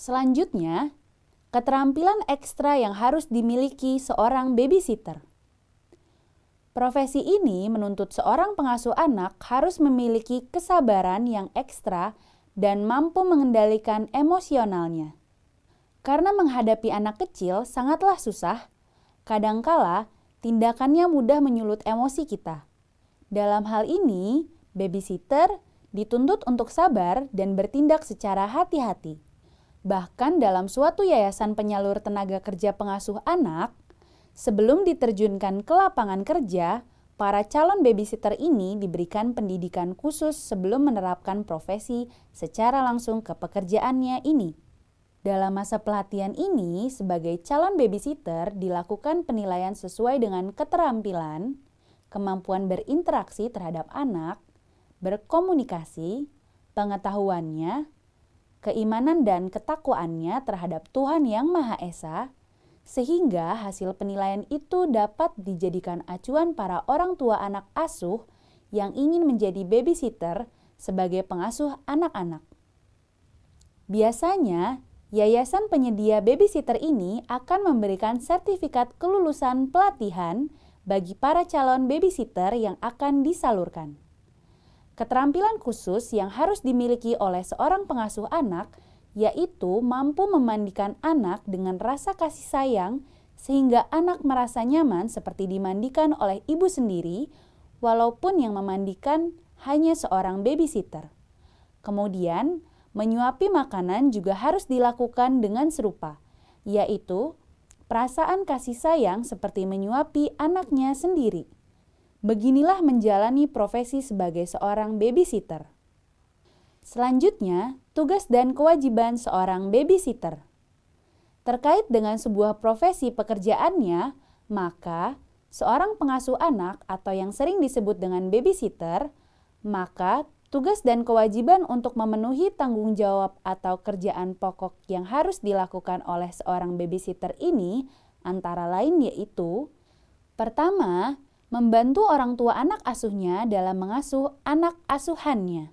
Selanjutnya, keterampilan ekstra yang harus dimiliki seorang babysitter. Profesi ini menuntut seorang pengasuh anak harus memiliki kesabaran yang ekstra dan mampu mengendalikan emosionalnya. Karena menghadapi anak kecil sangatlah susah, kadangkala tindakannya mudah menyulut emosi kita. Dalam hal ini, babysitter dituntut untuk sabar dan bertindak secara hati-hati. Bahkan dalam suatu yayasan penyalur tenaga kerja pengasuh anak, sebelum diterjunkan ke lapangan kerja, para calon babysitter ini diberikan pendidikan khusus sebelum menerapkan profesi secara langsung ke pekerjaannya ini. Dalam masa pelatihan ini, sebagai calon babysitter dilakukan penilaian sesuai dengan keterampilan, kemampuan berinteraksi terhadap anak, berkomunikasi, pengetahuannya, keimanan dan ketakwaannya terhadap Tuhan Yang Maha Esa, sehingga hasil penilaian itu dapat dijadikan acuan para orang tua anak asuh yang ingin menjadi babysitter sebagai pengasuh anak-anak. Biasanya, yayasan penyedia babysitter ini akan memberikan sertifikat kelulusan pelatihan bagi para calon babysitter yang akan disalurkan. Keterampilan khusus yang harus dimiliki oleh seorang pengasuh anak yaitu mampu memandikan anak dengan rasa kasih sayang sehingga anak merasa nyaman seperti dimandikan oleh ibu sendiri walaupun yang memandikan hanya seorang babysitter. Kemudian, menyuapi makanan juga harus dilakukan dengan serupa, yaitu perasaan kasih sayang seperti menyuapi anaknya sendiri. Beginilah menjalani profesi sebagai seorang babysitter. Selanjutnya, tugas dan kewajiban seorang babysitter. Terkait dengan sebuah profesi pekerjaannya, maka seorang pengasuh anak atau yang sering disebut dengan babysitter, maka tugas dan kewajiban untuk memenuhi tanggung jawab atau kerjaan pokok yang harus dilakukan oleh seorang babysitter ini antara lain yaitu: pertama, membantu orang tua anak asuhnya dalam mengasuh anak asuhannya.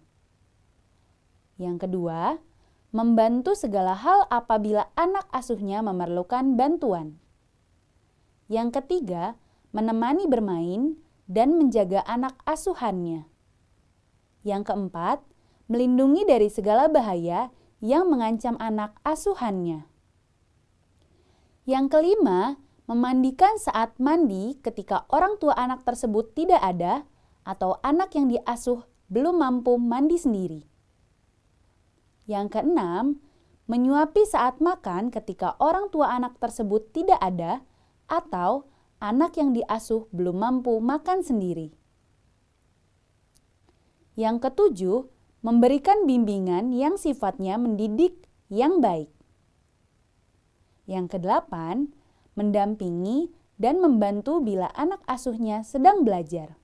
Yang kedua, membantu segala hal apabila anak asuhnya memerlukan bantuan. Yang ketiga, menemani bermain dan menjaga anak asuhannya. Yang keempat, melindungi dari segala bahaya yang mengancam anak asuhannya. Yang kelima, memandikan saat mandi ketika orang tua anak tersebut tidak ada atau anak yang diasuh belum mampu mandi sendiri. Yang keenam, menyuapi saat makan ketika orang tua anak tersebut tidak ada atau anak yang diasuh belum mampu makan sendiri. Yang ketujuh, memberikan bimbingan yang sifatnya mendidik yang baik. Yang kedelapan, mendampingi dan membantu bila anak asuhnya sedang belajar.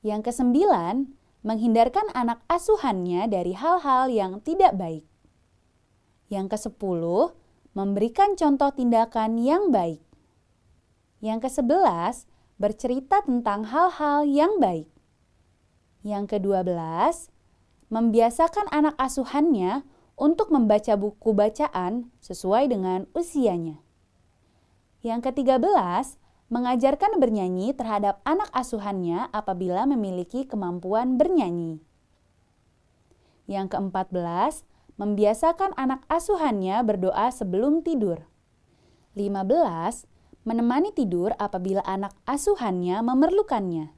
Yang kesembilan, menghindarkan anak asuhannya dari hal-hal yang tidak baik. Yang kesepuluh, memberikan contoh tindakan yang baik. Yang kesebelas, bercerita tentang hal-hal yang baik. Yang kedua belas, membiasakan anak asuhannya untuk membaca buku bacaan sesuai dengan usianya. Yang ke-13, mengajarkan bernyanyi terhadap anak asuhannya apabila memiliki kemampuan bernyanyi. Yang ke-14, membiasakan anak asuhannya berdoa sebelum tidur. 15, menemani tidur apabila anak asuhannya memerlukannya.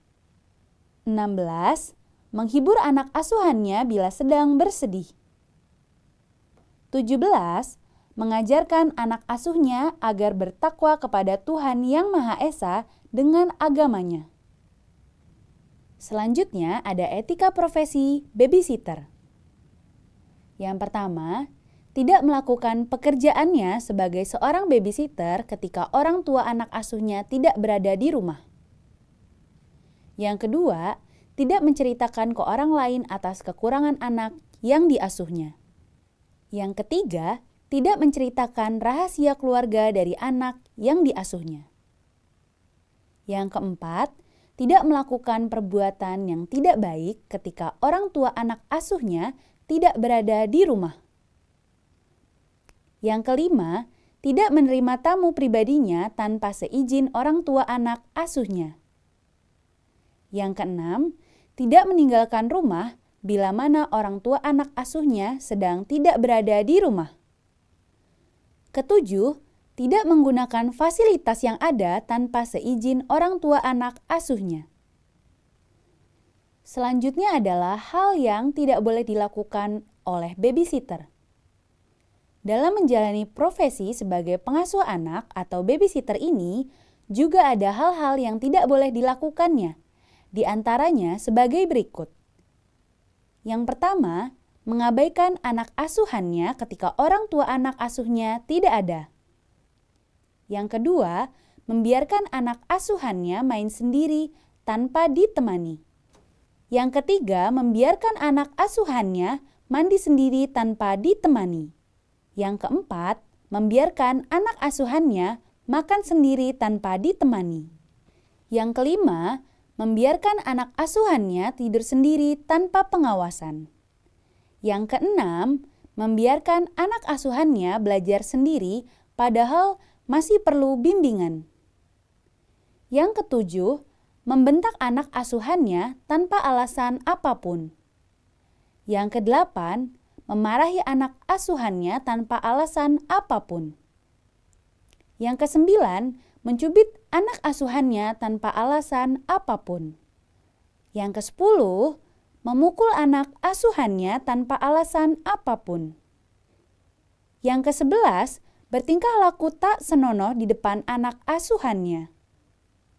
16, menghibur anak asuhannya bila sedang bersedih. 17, mengajarkan anak asuhnya agar bertakwa kepada Tuhan Yang Maha Esa dengan agamanya. Selanjutnya ada etika profesi babysitter. Yang pertama, tidak melakukan pekerjaannya sebagai seorang babysitter ketika orang tua anak asuhnya tidak berada di rumah. Yang kedua, tidak menceritakan ke orang lain atas kekurangan anak yang diasuhnya. Yang ketiga, tidak menceritakan rahasia keluarga dari anak yang diasuhnya. Yang keempat, tidak melakukan perbuatan yang tidak baik ketika orang tua anak asuhnya tidak berada di rumah. Yang kelima, tidak menerima tamu pribadinya tanpa seizin orang tua anak asuhnya. Yang keenam, tidak meninggalkan rumah bila mana orang tua anak asuhnya sedang tidak berada di rumah. Ketujuh, tidak menggunakan fasilitas yang ada tanpa seizin orang tua anak asuhnya. Selanjutnya adalah hal yang tidak boleh dilakukan oleh babysitter. Dalam menjalani profesi sebagai pengasuh anak atau babysitter ini, juga ada hal-hal yang tidak boleh dilakukannya. Di antaranya sebagai berikut. Yang pertama, mengabaikan anak asuhannya ketika orang tua anak asuhnya tidak ada. Yang kedua, membiarkan anak asuhannya main sendiri tanpa ditemani. Yang ketiga, membiarkan anak asuhannya mandi sendiri tanpa ditemani. Yang keempat, membiarkan anak asuhannya makan sendiri tanpa ditemani. Yang kelima, membiarkan anak asuhannya tidur sendiri tanpa pengawasan. Yang keenam, membiarkan anak asuhannya belajar sendiri padahal masih perlu bimbingan. Yang ketujuh, membentak anak asuhannya tanpa alasan apapun. Yang kedelapan, memarahi anak asuhannya tanpa alasan apapun. Yang kesembilan, mencubit anak asuhannya tanpa alasan apapun. Yang kesepuluh, memukul anak asuhannya tanpa alasan apapun. Yang kesebelas, bertingkah laku tak senonoh di depan anak asuhannya.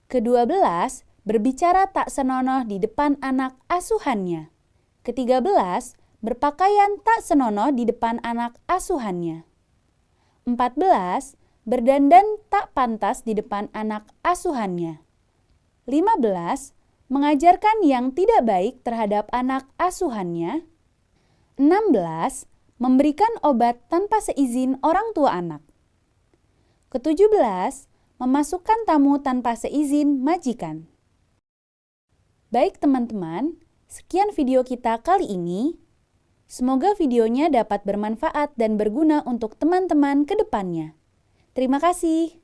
Kedua belas, berbicara tak senonoh di depan anak asuhannya. Ketiga belas, berpakaian tak senonoh di depan anak asuhannya. 14, berdandan tak pantas di depan anak asuhannya. 15, mengajarkan yang tidak baik terhadap anak asuhannya. 16, memberikan obat tanpa seizin orang tua anak. 17, memasukkan tamu tanpa seizin majikan. Baik teman-teman, sekian video kita kali ini. Semoga videonya dapat bermanfaat dan berguna untuk teman-teman ke depannya. Terima kasih.